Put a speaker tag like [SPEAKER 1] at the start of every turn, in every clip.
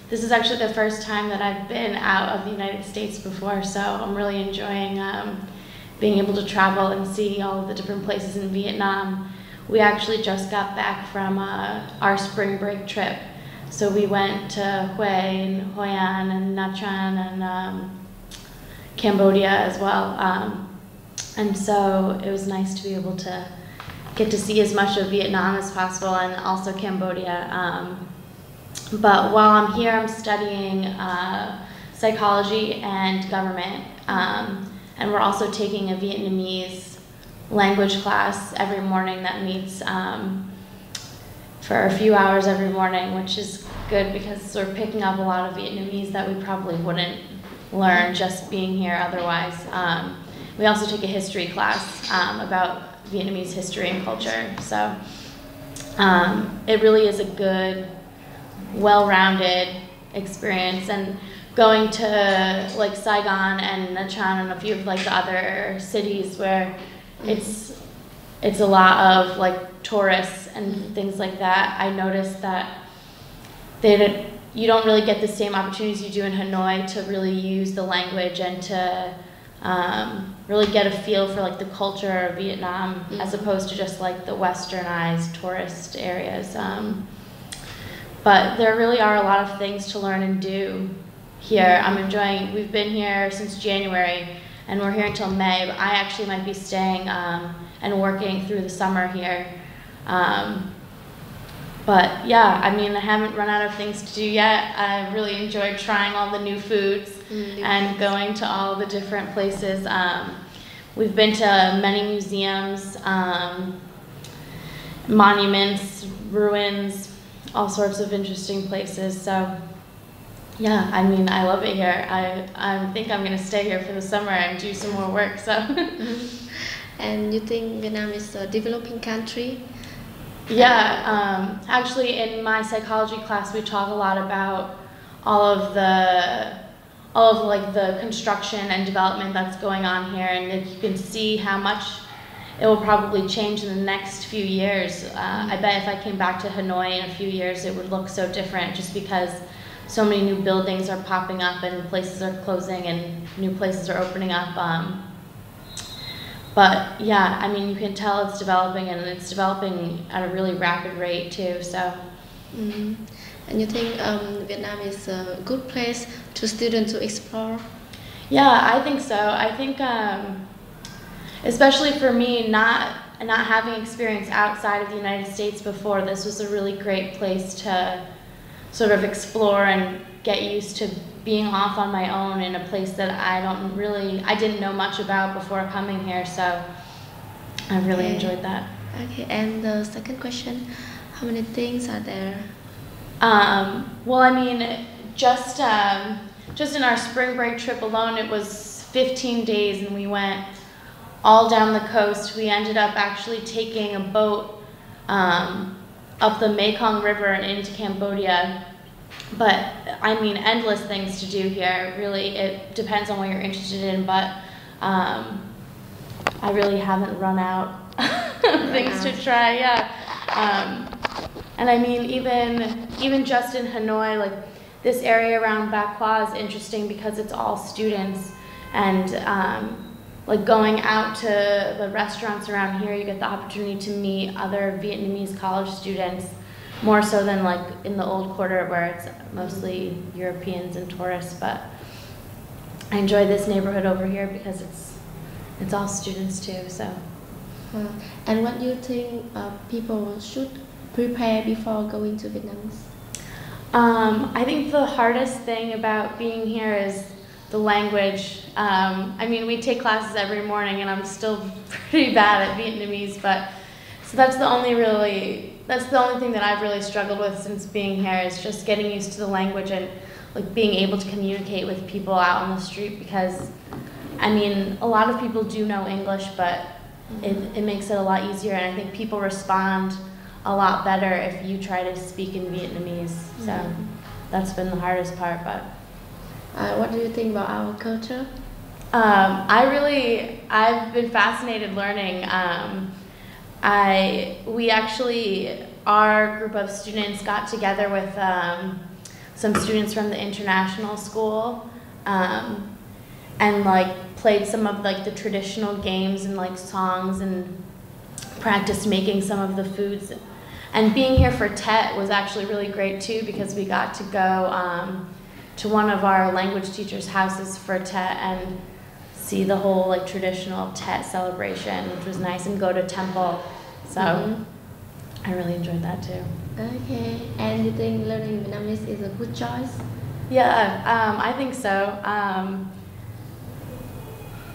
[SPEAKER 1] This is actually the first time that I've been out of the United States before, so I'm really enjoying being able to travel and see all of the different places in Vietnam. We actually just got back from our spring break trip. So we went to Hue and Hoi An and Nha Trang and Cambodia as well. And so it was nice to be able to get to see as much of Vietnam as possible and also Cambodia. But while I'm here, I'm studying psychology and government. And we're also taking a Vietnamese language class every morning that meets for a few hours every morning, which is good because we're picking up a lot of Vietnamese that we probably wouldn't learn just being here otherwise. We also take a history class about Vietnamese history and culture. So it really is a good, well-rounded experience. And going to like Saigon and Nha Trang and a few of like the other cities where it's a lot of like tourists and things like that, I noticed that you don't really get the same opportunities you do in Hanoi to really use the language and to really get a feel for like the culture of Vietnam as opposed to just like the westernized tourist areas. But there really are a lot of things to learn and do here. I'm enjoying, we've been here since January and we're here until May, but I actually might be staying and working through the summer here. But yeah, I mean, I haven't run out of things to do yet. I really enjoyed trying all the new foods and going to all the different places. We've been to many museums, monuments, ruins, all sorts of interesting places. So yeah, I mean, I love it here. I think I'm gonna stay here for the summer and do some more work, so.
[SPEAKER 2] And you think Vietnam is a developing country?
[SPEAKER 1] Yeah, actually in my psychology class we talk a lot about all of like the construction and development that's going on here, and if you can see how much it will probably change in the next few years. I bet if I came back to Hanoi in a few years it would look so different just because so many new buildings are popping up and places are closing and new places are opening up. But yeah, I mean, you can tell it's developing and it's developing at a really rapid rate too, so.
[SPEAKER 2] And you think Vietnam is a good place to students to explore?
[SPEAKER 1] Yeah, I think so. I think, especially for me, not having experience outside of the United States before, this was a really great place to sort of explore and get used to being off on my own in a place that I didn't know much about before coming here, so I really enjoyed that.
[SPEAKER 2] Okay, and the second question, how many things are there?
[SPEAKER 1] Well, I mean, just in our spring break trip alone, it was 15 days and we went all down the coast. We ended up actually taking a boat up the Mekong River and into Cambodia. But I mean, endless things to do here. Really, it depends on what you're interested in, but I really haven't run out of things to try, yeah. And I mean, even just in Hanoi, like this area around Bac Qua is interesting because it's all students, and like going out to the restaurants around here, you get the opportunity to meet other Vietnamese college students, more so than like in the old quarter where it's mostly Europeans and tourists. But I enjoy this neighborhood over here because it's all students too. So.
[SPEAKER 2] And what do you think people should prepare before going to Vietnam?
[SPEAKER 1] I think the hardest thing about being here is the language. I mean, we take classes every morning and I'm still pretty bad at Vietnamese, but so that's the only thing that I've really struggled with since being here, is just getting used to the language and like being able to communicate with people out on the street, because I mean, a lot of people do know English, but it makes it a lot easier, and I think people respond a lot better if you try to speak in Vietnamese. So that's been the hardest part. But
[SPEAKER 2] what do you think about our culture?
[SPEAKER 1] I've been fascinated learning. We actually our group of students got together with some students from the international school and like played some of like the traditional games and like songs and practiced making some of the foods. And being here for Tet was actually really great too, because we got to go to one of our language teachers' houses for Tet and see the whole like traditional Tet celebration, which was nice, and go to temple. So I really enjoyed that too.
[SPEAKER 2] Okay, and you think learning Vietnamese is a good choice?
[SPEAKER 1] Yeah, I think so.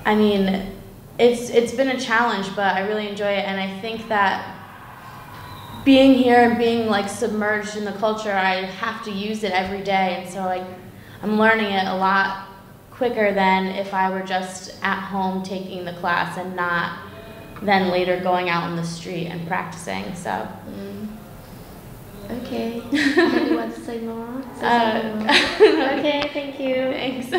[SPEAKER 1] I mean, it's been a challenge, but I really enjoy it, and I think that being here and being like submerged in the culture, I have to use it every day, and so I'm learning it a lot quicker than if I were just at home taking the class and not then later going out on the street and practicing. So.
[SPEAKER 2] Okay. And you want to say more? Say more. Okay, thank you.
[SPEAKER 1] Thanks.